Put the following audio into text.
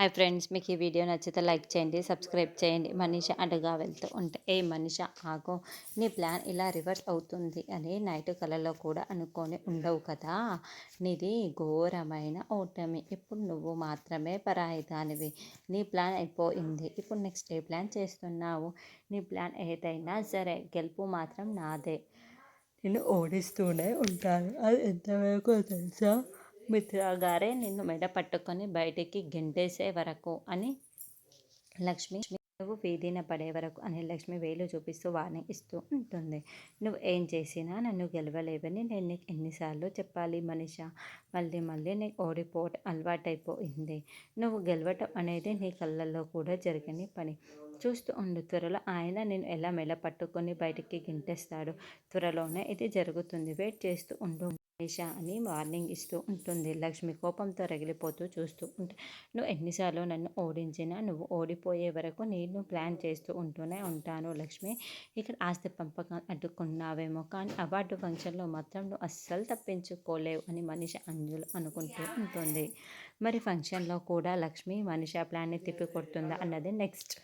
Hi friends, మీకు ఈ video నచ్చితే లైక్ చేయండి, సబ్స్క్రైబ్ చేయండి. మనీషా అటుగా వెళ్తూ ఉంటే, ఏ మనీషా ఆగో, నీ ప్లాన్ ఇలా రివర్స్ అవుతుంది అని నైట్ కలలో కూడా అనుకొని ఉండవు కదా. నీది ఘోరమైన ఓటమి. ఇప్పుడు నువ్వు మాత్రమే పరాయి దానివి. నీ ప్లాన్ అయిపోయింది. ఇప్పుడు నెక్స్ట్ ఏ ప్లాన్ చేస్తున్నావు? నీ ప్లాన్ ఏదైనా సరే, గెలుపు మాత్రం నాదే. నేను ఓడిస్తూనే ఉంటాను. అది ఎంతవరకు తెలుసా? మిత్ర గారే నిన్ను మెడ పట్టుకొని బయటికి గెంటేసే వరకు అని లక్ష్మి, నువ్వు వీధిన పడే వరకు అని లక్ష్మి వేలు చూపిస్తూ వార్నింగ్ ఇస్తూ ఉంటుంది. నువ్వు ఏం చేసినా నన్ను గెలవలేవని నేను నీకు ఎన్నిసార్లు చెప్పాలి మనిషా? మళ్ళీ మళ్ళీ నీకు ఓడిపోవటం అలవాటైపోయింది. నువ్వు గెలవటం అనేది నీ కళ్ళల్లో కూడా జరగని పని. చూస్తూ ఉండు, త్వరలో ఆయన నేను ఎలా మెడ పట్టుకొని బయటికి గింటేస్తాడు. త్వరలోనే ఇది జరుగుతుంది. వెయిట్ చేస్తూ ఉండు నిషా అని వార్నింగ్ ఇస్తూ ఉంటుంది. లక్ష్మి కోపంతో రగిలిపోతూ చూస్తూ ఉంటే, నువ్వు ఎన్నిసార్లు నన్ను ఓడించినా నువ్వు ఓడిపోయే వరకు నేను ప్లాన్ చేస్తూ ఉంటూనే ఉంటాను లక్ష్మి. ఇక్కడ ఆస్తి పంపకం అడ్డుకున్నావేమో, కానీ అవార్డు ఫంక్షన్లో మాత్రం నువ్వు అస్సలు తప్పించుకోలేవు అని మనిష అంజులు అనుకుంటూ ఉంటుంది. మరి ఫంక్షన్లో కూడా లక్ష్మి మనిష ప్లాన్ని తిప్పికొడుతుందా అన్నది నెక్స్ట్.